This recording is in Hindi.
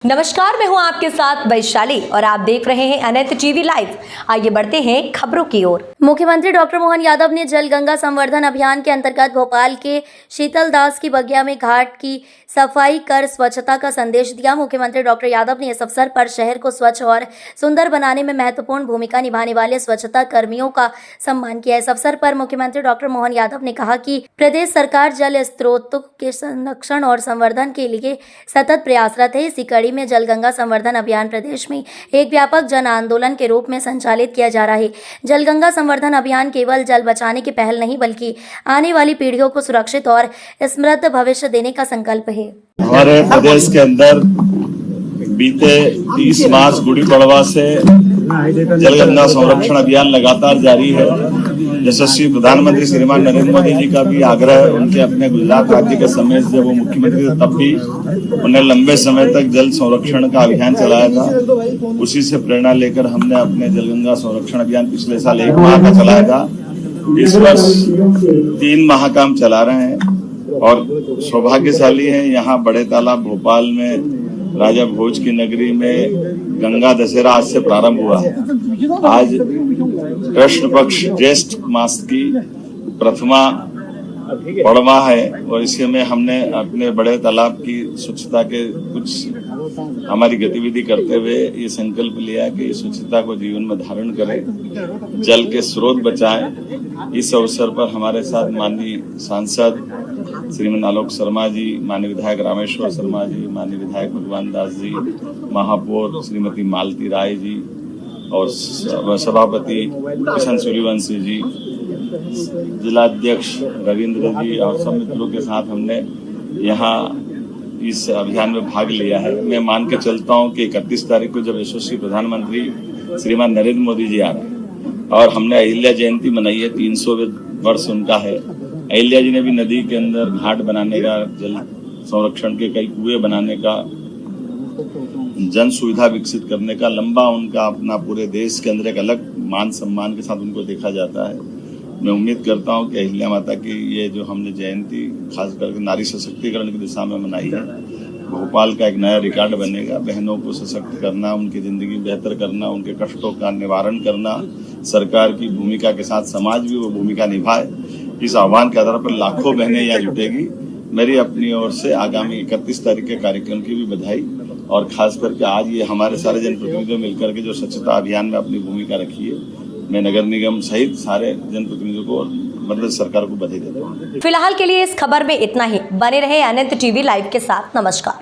नमस्कार, मैं हूं आपके साथ वैशाली और आप देख रहे हैं अनंत टीवी लाइव। आइए बढ़ते हैं खबरों की ओर। मुख्यमंत्री डॉक्टर मोहन यादव ने जल गंगा संवर्धन अभियान के अंतर्गत भोपाल के शीतल दास की बगिया में घाट की सफाई कर स्वच्छता का संदेश दिया। मुख्यमंत्री डॉक्टर यादव ने इस अवसर पर शहर को स्वच्छ और सुंदर बनाने में महत्वपूर्ण भूमिका निभाने वाले स्वच्छता कर्मियों का सम्मान किया। इस अवसर पर मुख्यमंत्री डॉक्टर मोहन यादव ने कहा कि प्रदेश सरकार जल स्रोतों के संरक्षण और संवर्धन के लिए सतत प्रयासरत है। इसी कड़ी में जल गंगा संवर्धन अभियान प्रदेश में एक व्यापक जन आंदोलन के रूप में संचालित किया जा रहा है। जल गंगा संवर्धन अभियान केवल जल बचाने की पहल नहीं, बल्कि आने वाली पीढ़ियों को सुरक्षित और समृद्ध भविष्य देने का संकल्प है। हमारे प्रदेश के अंदर बीते 30 मार्च गुड़ी पड़वा से जल गंगा संरक्षण अभियान लगातार जारी है। यशस्वी प्रधानमंत्री श्रीमान नरेंद्र मोदी जी का भी आग्रह है, उनके अपने गुजरात राज्य के समय जब वो मुख्यमंत्री थे तब भी उन्हें लंबे समय तक जल संरक्षण का अभियान चलाया था। उसी से प्रेरणा लेकर हमने अपने जल गंगा संरक्षण अभियान पिछले साल 1 माह का चलाया था। इस वर्ष 3 माह का हम चला रहे हैं और सौभाग्यशाली है, यहाँ बड़े तालाब भोपाल में राजा भोज की नगरी में गंगा दशहरा आज से प्रारंभ हुआ है। आज कृष्ण पक्ष ज्येष्ठ मास की प्रथमा पड़वा है और इसमें हमने अपने बड़े तालाब की स्वच्छता के कुछ हमारी गतिविधि करते हुए ये संकल्प लिया कि स्वच्छता को जीवन में धारण करें, जल के स्रोत बचाएं। इस अवसर पर हमारे साथ माननीय सांसद श्रीमान आलोक शर्मा जी, माननीय विधायक रामेश्वर शर्मा जी, माननीय विधायक भगवान दास जी, महापौर श्रीमती मालती राय जी और सभापति किशन सूर्यवंशी जी, जिलाध्यक्ष रविंद्र जी और सब मित्रों के साथ हमने यहाँ इस अभियान में भाग लिया है। मैं मान के चलता हूँ कि 31 तारीख को जब यशस्वी प्रधानमंत्री श्रीमान नरेंद्र मोदी जी आ रहे हैं और हमने अहिल्या जयंती मनाई है, 300 वर्ष उनका है। अहिल्या जी ने भी नदी के अंदर घाट बनाने का, जल संरक्षण के कई कुएं बनाने का, जन सुविधा विकसित करने का लंबा उनका अपना पूरे देश के अंदर एक अलग मान सम्मान के साथ उनको देखा जाता है। मैं उम्मीद करता हूं कि अहिल्या माता की ये जो हमने जयंती खास करके नारी सशक्तिकरण की दिशा में मनाई है, भोपाल का एक नया रिकॉर्ड बनेगा। बहनों को सशक्त करना, उनकी जिंदगी बेहतर करना, उनके कष्टों का निवारण करना, सरकार की भूमिका के साथ समाज भी वो भूमिका निभाए। इस आह्वान के आधार पर लाखों बहनें यहाँ जुटेगी। मेरी अपनी ओर से आगामी 31 तारीख के कार्यक्रम की भी बधाई और खास करके आज ये हमारे सारे जनप्रतिनिधियों मिलकर के जो स्वच्छता अभियान में अपनी भूमिका रखी है, मैं नगर निगम सहित सारे जनप्रतिनिधियों को और मध्य सरकार को बधाई देता हूँ। फिलहाल के लिए इस खबर में इतना ही। बने रहे अनंत टीवी लाइव के साथ। नमस्कार।